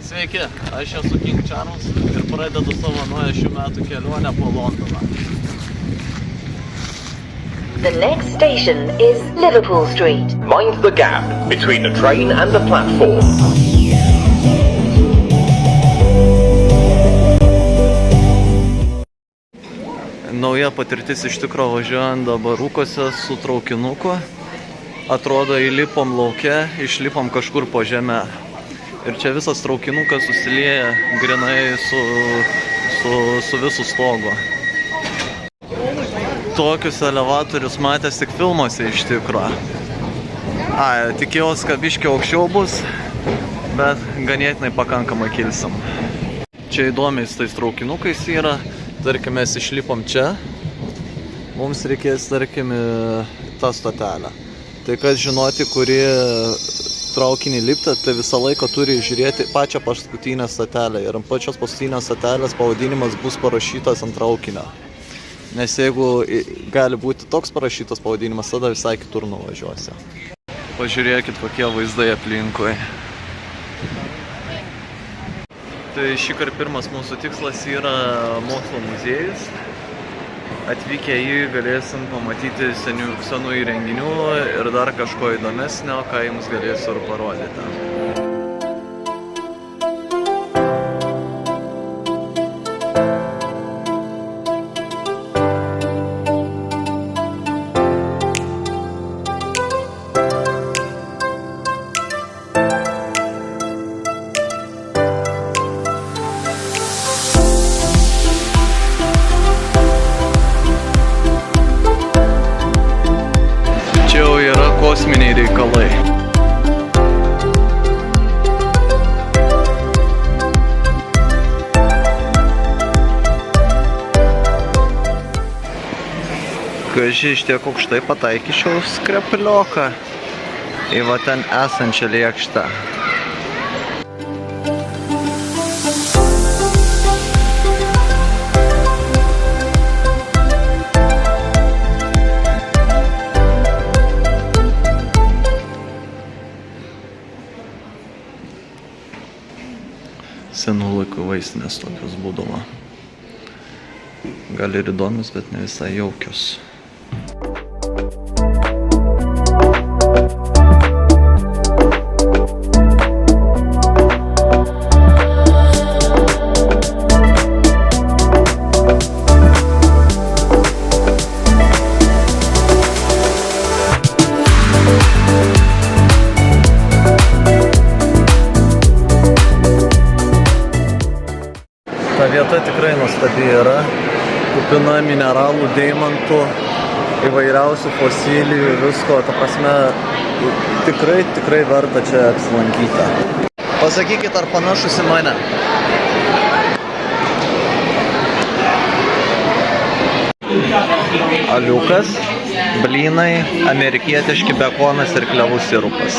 Sveiki, aš esu King Charles ir pradedu savo naują šių metų kelionę po Londoną. The next station is Liverpool Street. Mind the gap between the train and the platform. Nauja patirtis iš tikro važiuojant dabar rūkose su traukinuku. Atrodo, įlipom lauke, išlipom kažkur po žemę. Ir čia visas traukinukas susilieja grinai su visu stogu. Tokius elevatorius matęs tik filmuose iš tikro. Tikėjausi, kad biškį aukščiau bus, bet ganėtinai pakankamai kilsim. Čia įdomiai su tais traukinukais yra. Tarkim, mes išlipom čia. Mums reikės, tarkim, tą stotelę. Tai kas žinoti, kuri traukinį lipti, tai visą laiką turi žiūrėti pačią paskutinę stotelę. Ir ant pačios paskutinės stotelės pavadinimas bus parašytas ant traukinio. Nes jeigu gali būti toks parašytas pavadinimas, tada visai kitur nuvažiuosi. Pažiūrėkit, kokie vaizdai aplinkui. Tai šįkart pirmas mūsų tikslas yra mokslo muziejus. Atvykę jį galėsim pamatyti senų įrenginių ir dar kažko įdomesnio, ką jums galėsiu ir parodyti. Kosminiai reikalai. Kaži iš tiek aukštai pataikyčiau skreplioką į va ten esančią lėkštę. Senų laikų vaistinės tokios būdavo. Gal ir įdomios, bet ne visai jaukios. Ta vieta tikrai nuostabi yra, kupina mineralų, deimantų, įvairiausių fosilijų, visko, ta prasme, tikrai verta čia apsilankyti. Pasakykit, ar panašus į mane? Aliukas, blynai, amerikietiški bekonas ir klevų sirupas.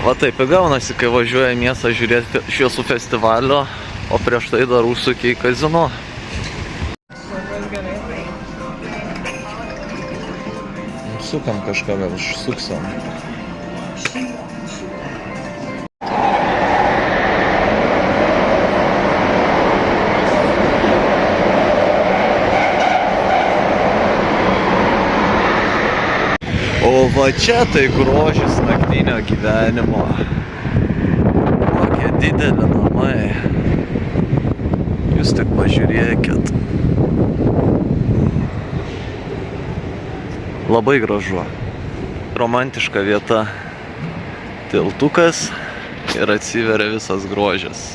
Va taip įgaunasi, kai važiuoja į miestą žiūrėti šviesų festivalio, o prieš tai dar užsukia į kazino. Sukam kažką, gal užsuksim. O va čia tai grožis naktinio gyvenimo. Kokie dideli namai. Jūs tik pažiūrėkit. Labai gražu. Romantiška vieta. Tiltukas ir atsiveria visas grožis.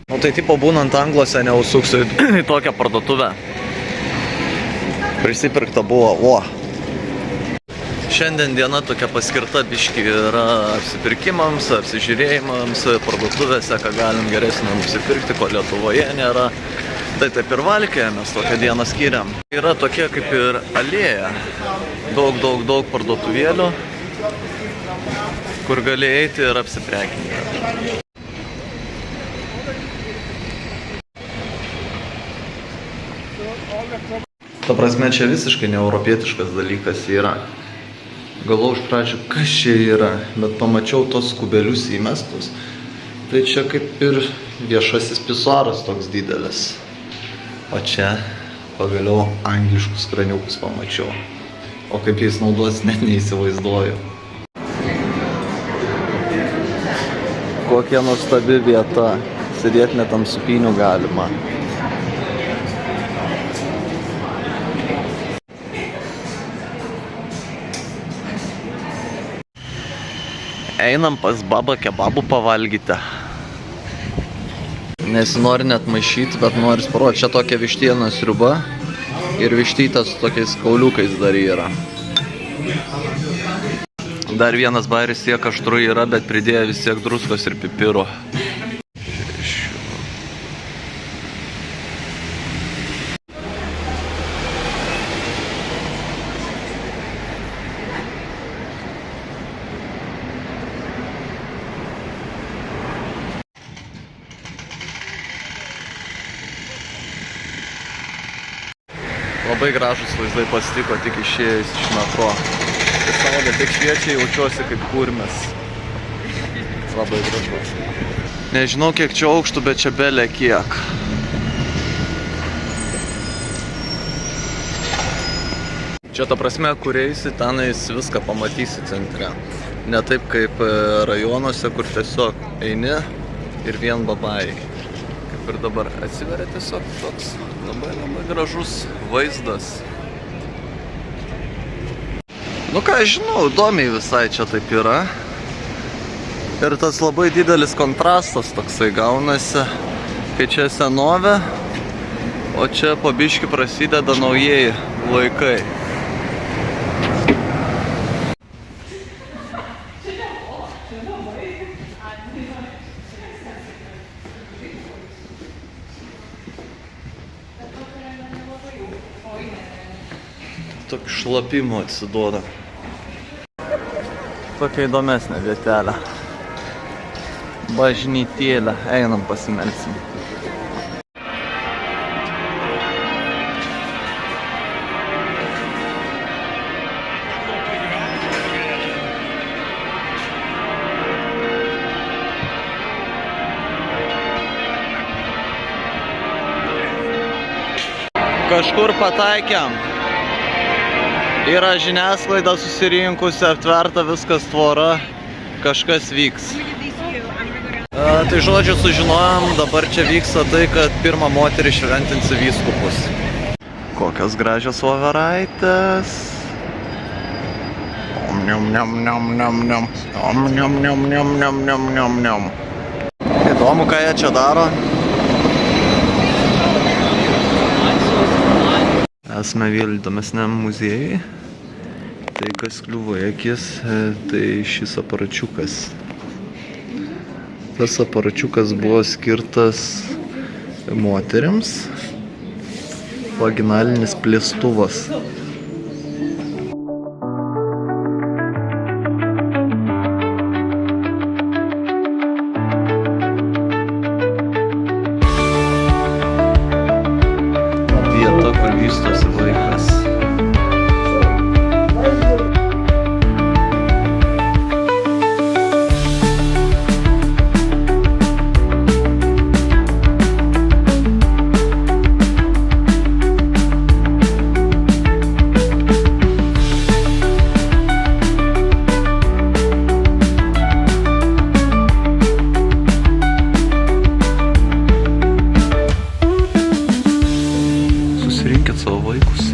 Nu tai tipo būnant Angluose neužsuksiu į tokią parduotuvę. Prisipirkta buvo, Šiandien diena tokia paskirta biški yra apsipirkimams, apsižiūrėjimams, parduotuvėse, ką galim geresnio nusipirkti, ko Lietuvoje nėra. Tai taip ir Valkėje mes tokią dieną skiriam. Yra tokia kaip ir alėja, daug parduotuvėlių, kur gali eiti ir apsiprekinti. Ta prasme, čia visiškai neeuropietiškas dalykas yra. Galvojau iš pradžių, kas čia yra, bet pamačiau tos kubelius įmestus. Tai čia kaip ir viešasis pisuaras toks didelis. O čia pagaliau angliškus kraniukus pamačiau. O kaip jais naudos net neįsivaizduoju. Kokia nuostabi vieta. Sėdėti net ant supynių galima. Einam pas babą kebabų pavalgyti. Nesinori net maišyti, bet noris parodyti. Čia tokia vištiena sriuba ir vištyta su tokiais kauliukais dar yra. Dar vienas baris tiek aštru yra, bet pridėjo vis tiek druskos ir pipiro. Labai gražus vaizdai pasitiko tik išėjus iš metro. Kai saulė tik šviečia, jaučiuosi kaip kurmis. Labai gražus. Nežinau kiek čia aukštų, bet čia belė kiek. Čia ta prasme, kur eisi, tenais viską pamatysi centre. Ne taip kaip rajonuose, kur tiesiog eini ir vien babai. Kaip ir dabar atsiveria tiesiog toks labai gražus vaizdas. Nu ką, žinau, įdomiai visai čia taip yra. Ir tas labai didelis kontrastas toksai gaunasi, kai čia senovė, o čia po biškį prasideda naujieji laikai. Tokį šlapimo atsiduoda. Tokia įdomesnė vietelė. Bažnytėlė. Einam pasimelsim. Kažkur pataikėm. Yra žiniasklaida susirinkusi, aptverta viskas tvora, kažkas vyks. Tai žodžiu, sužinojom, dabar čia vyksta tai, kad pirmą moterį šventinsi vyskupus. Kokios gražios voveraitės. Įdomu, ką jie čia daro. Esame vėl įdomesniam muziejui. Tai kas kliuvo į akis, tai šis aparačiukas. Tas aparačiukas buvo skirtas moterims. Vaginalinis plėstuvas. Vieta, kur vystosi vaikas. Susirinkit savo vaikus.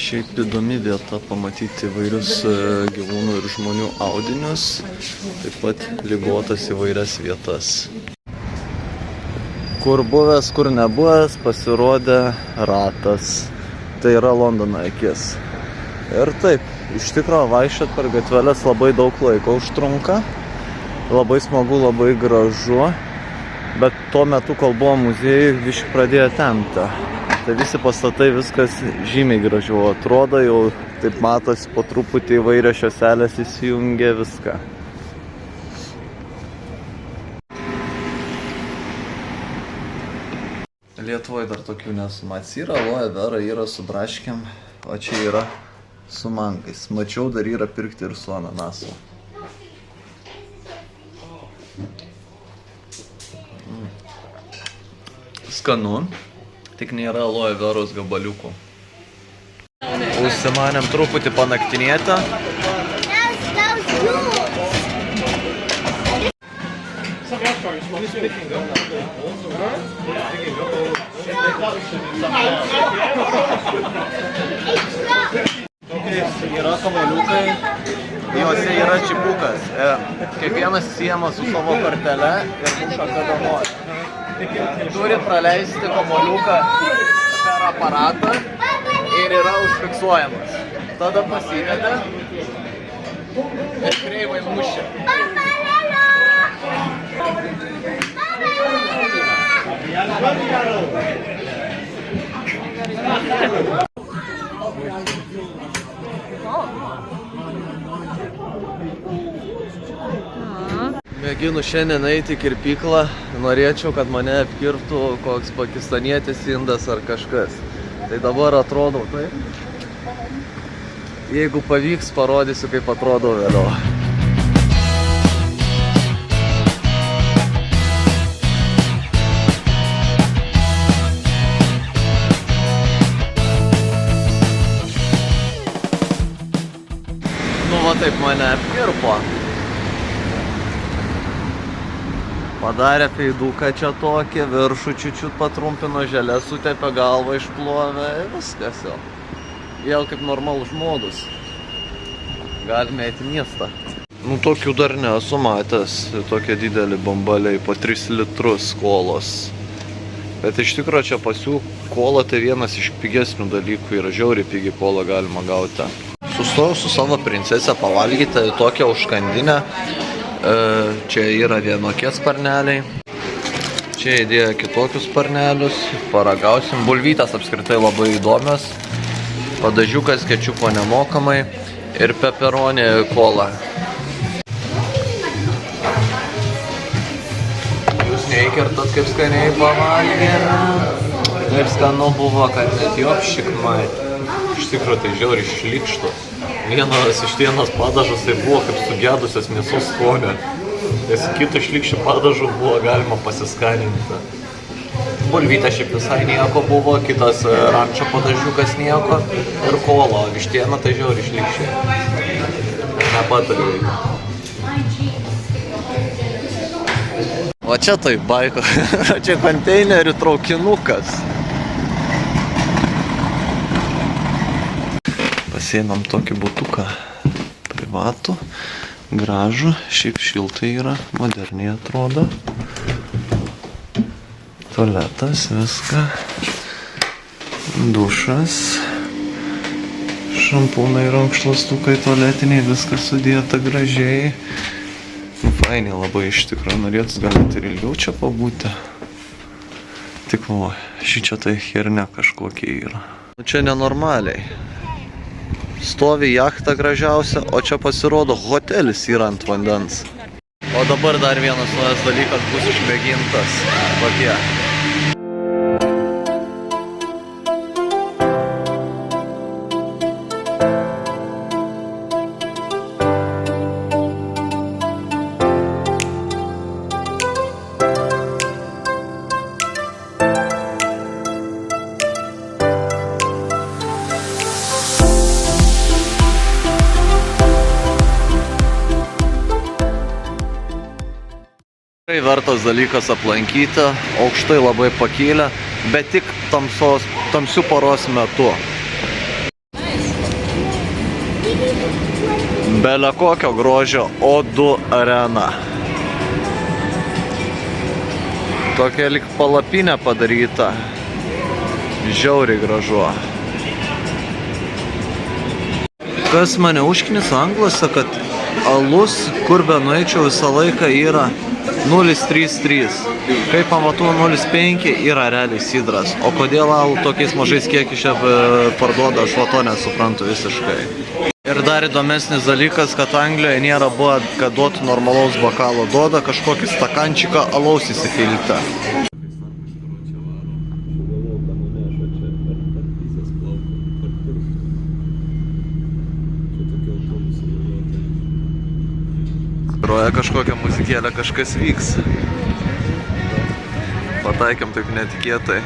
Šiaip įdomi vieta pamatyti įvairius gyvūnų ir žmonių audinius, taip pat ligotas įvairias vietas. Kur buvęs, kur nebuvęs, pasirodė ratas. Tai yra Londono akis. Ir taip, iš tikrųjų vaikščiot per gatveles labai daug laiko užtrunka. Labai smagu, labai gražu, bet tuo metu, kol buvo muziejui, biškį pradėjo tempti. Tai visi pastatai viskas žymiai gražiau atrodo, jau taip matosi po truputį įvairios švieselės įsijungia viską. Lietuvoje dar tokių nesumatys. Yra aloe vera, yra su braškėm, o čia yra su mangais. Mačiau, dar yra pirkti ir su ananasu. Skanu, tik nėra aloe veros gabaliukų. Užsimanėm truputį panaktinėti. Yra kamuoliukai, juose yra čipukas. Kiekvienas siejama su savo kortele ir muša kada nori. Turi praleisti kamuoliuką per aparatą ir yra užfiksuojamas. Tada pasimeta ir kreivai mušia. Mėginu šiandien eiti į kirpyklą, norėčiau, kad mane apkirptų koks pakistanietis, indas ar kažkas. Tai dabar atrodo taip. Jeigu pavyks, parodysiu, kaip atrodo vėliau. Nu va taip mane apkirpo. Padarė feiduką čia tokį, viršų čiučiut patrumpino, želę sutepė, galvą išplovė, viskas jau. Vėl kaip normalus žmogus. Galime eiti į miestą. Nu, tokių dar nesu matęs, tokie dideli bambaliai, po 3 litrus kolos. Bet iš tikro čia pas jų kola tai vienas iš pigesnių dalykų, yra žiauriai pigi kolą galima gauti. Sustojau su savo princesė pavalgyti tokią užkandinę. Čia yra vienokie sparneliai, čia įdėjo kitokius sparnelius, paragausim. Bulvytės apskritai labai įdomios, padažiukas kečupo nemokamai ir peperonė kola. Jūs neįkertat, kaip skaniai pavalgėme. Taip skanu buvo, kad net jopšikmai. Iš tikrųjų tai žiauriai šlikštų. Vienas padažas tai buvo kaip sugedusios mėsos skonio. Nes kitų šlikščių padažų buvo galima pasiskaninti. Bulvytė šiaip visai nieko buvo, kitas rančio padažiukas nieko ir kola, vištiena tai žiauriai šlikščiai. Nepatariu. O čia tai baiko, čia konteinerių traukinukas. Pasiėmėm tokį butuką privatų, gražų, šiaip šiltai yra, moderniai atrodo. Tualetas, viską, dušas, šampūnai, rankšluostukai, tualetiniai, viskas sudėta gražiai. Fainiai labai iš tikrųjų, norėtus galite ir ilgiau čia pabūti. Tik va, šičia tai hernia kažkokia yra. Čia nenormaliai. Stovi jachta gražiausia, o čia pasirodo hotelis yra ant vandens. O dabar dar vienas naujas dalykas bus išmėgintas. Tokie. Vertas dalykas aplankyti, aukštai labai pakilę, bet tik tamsių paros metu. Bele kokio grožio O2 arena. Tokia lyg palapinė padaryta. Žiauriai gražu. Kas mane užknisa Anglose, kad alus, kur be nueičiau visą laiką yra 0,33. Kaip pamatų 0,5 yra realiai sidras. O kodėl alų tokiais mažais kiekiais čia parduoda, aš to nesuprantu visiškai. Ir dar įdomesnis dalykas, kad Anglijoje nėra buvo, kad duotų normalaus bakalo. Duoda kažkokį stakančiką alaus įsipilti. Groja kažkokią muzikėlę, kažkas vyks. Pataikėm taip netikėtai.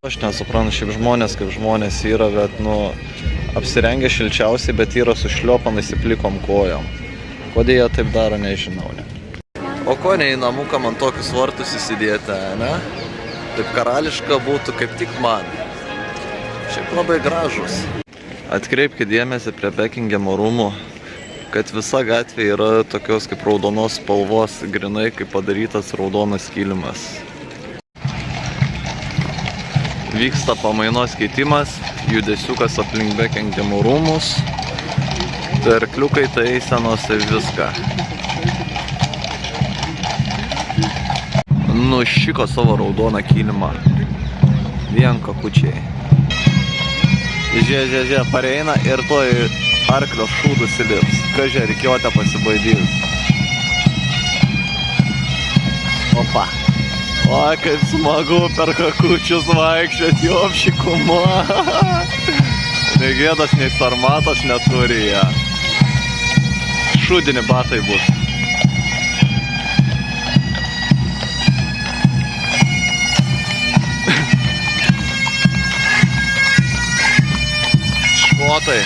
Aš nesuprantu, šiaip žmonės kaip žmonės yra, bet, apsirengę šilčiausiai, bet yra su šliopan įsiplikom kojom. Kodėl jie taip daro, nežinau, ne. O ko ne į namuką man tokius vartus įsidėti, ne? Taip karališka būtų kaip tik man. Šiaip labai gražus. Atkreipkite dėmesį prie Bekingemo rūmų, kad visa gatvė yra tokios kaip raudonos spalvos, grinai kaip padarytas raudonas kilimas. Vyksta pamainos keitimas, judesiukas aplink Bekingemo rūmus, arkliukai tai eisenos ir viską. Nušiko savo raudoną kilimą. Vien kakučiai. Žiūrė, pareina ir toj arklio šūdus įlips. Kažė, rikiuotę pasibaidys. Opa. O, kaip smagu per kakučius vaikščiot, jopšikumo. Negėdas, nei sarmatas neturi ją. Šūdini batai bus. Škotai.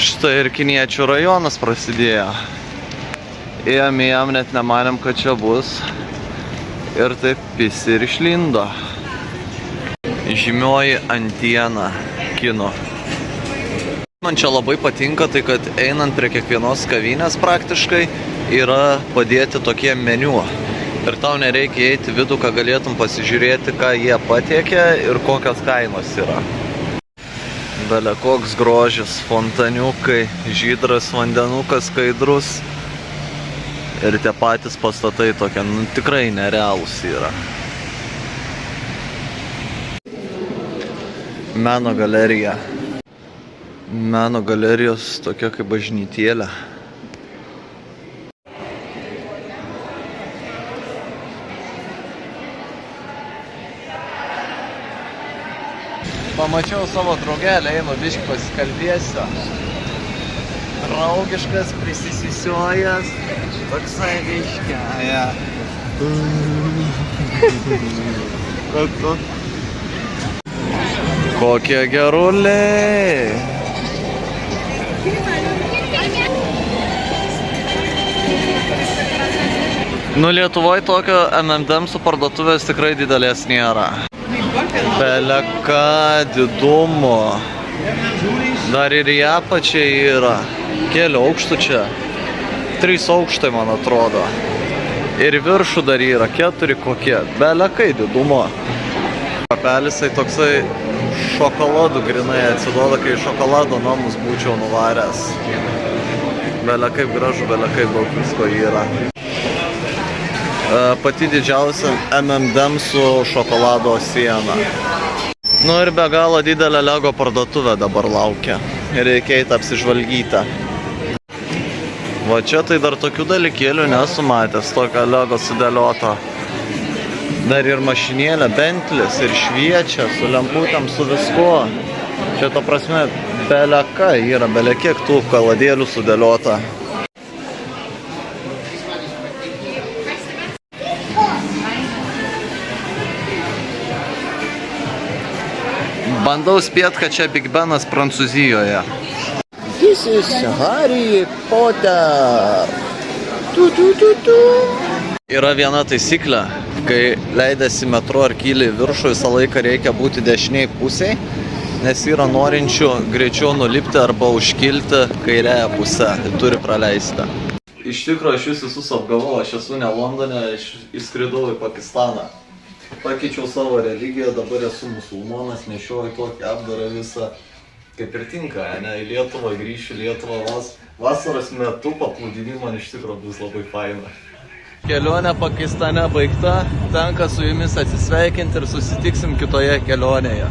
Štai ir kiniečių rajonas prasidėjo. Ėjom, net nemanėm, kad čia bus. Ir taip visi ir išlindo. Žymioji antiena kino. Man čia labai patinka tai, kad einant prie kiekvienos kavinės praktiškai yra padėti tokie meniu. Ir tau nereikia eiti vidų, kad galėtum pasižiūrėti, ką jie patiekia ir kokios kainos yra. Bele koks grožis, fontaniukai, žydras vandenukas, skaidrus. Ir tie patys pastatai tokie, tikrai nerealūs yra. Meno galerija. Meno galerijos tokia kaip bažnytėlė. Pamačiau savo draugelę, einu biškį pasikalbėsiu. Draugiškas, prisisisiojęs, toksai biškį. Ja. Kokie geruliai! Nu, Lietuvoje tokio M&M'sų parduotuvės tikrai didelės nėra. Beleka didumo. Dar ir į apačią yra. Keli aukštų čia. 3 aukštai, man atrodo. Ir viršų dar yra 4 kokie. Belekai didumo. Kapelisai toksai šokoladų grinai atsiduoda, kai šokolado namus būčiau nuvaręs. Belekai gražu, belekai daug visko yra. Pati didžiausia M&M'sų šokolado siena. Nu ir be galo didelė Lego parduotuvė dabar laukia. Ir reikia eiti apsižvalgyti. Va čia tai dar tokių dalykėlių nesu matęs, tokio Lego sudėliota. Dar ir mašinėlė, Bentlis, ir šviečia, su lemputėm, su viskuo. Čia ta prasme, beleka yra, belekiek tų kaladėlių sudėliota. Bandau spėt, kad čia Big Benas Prancūzijoje. This is Harry Potter. Yra viena taisyklė, kai leidėsi metro ar kyli viršų, visą laiką reikia būti dešiniai pusiai, nes yra norinčių greičiau nulipti arba užkilti kairėje pusę ir turi praleisti. Iš tikrųjų, aš jūs visus apgavau, aš esu ne Londone, aš įskridau į Pakistaną. Pakeičiau savo religiją, dabar esu musulmonas, nešioju tokį apdarą visą, kaip ir tinka, ne, į Lietuvą grįšiu, Lietuvą vasaros metu paplūdimį man iš tikrųjų bus labai faina. Kelionė Pakistane baigta, tenka su jumis atsisveikinti ir susitiksim kitoje kelionėje.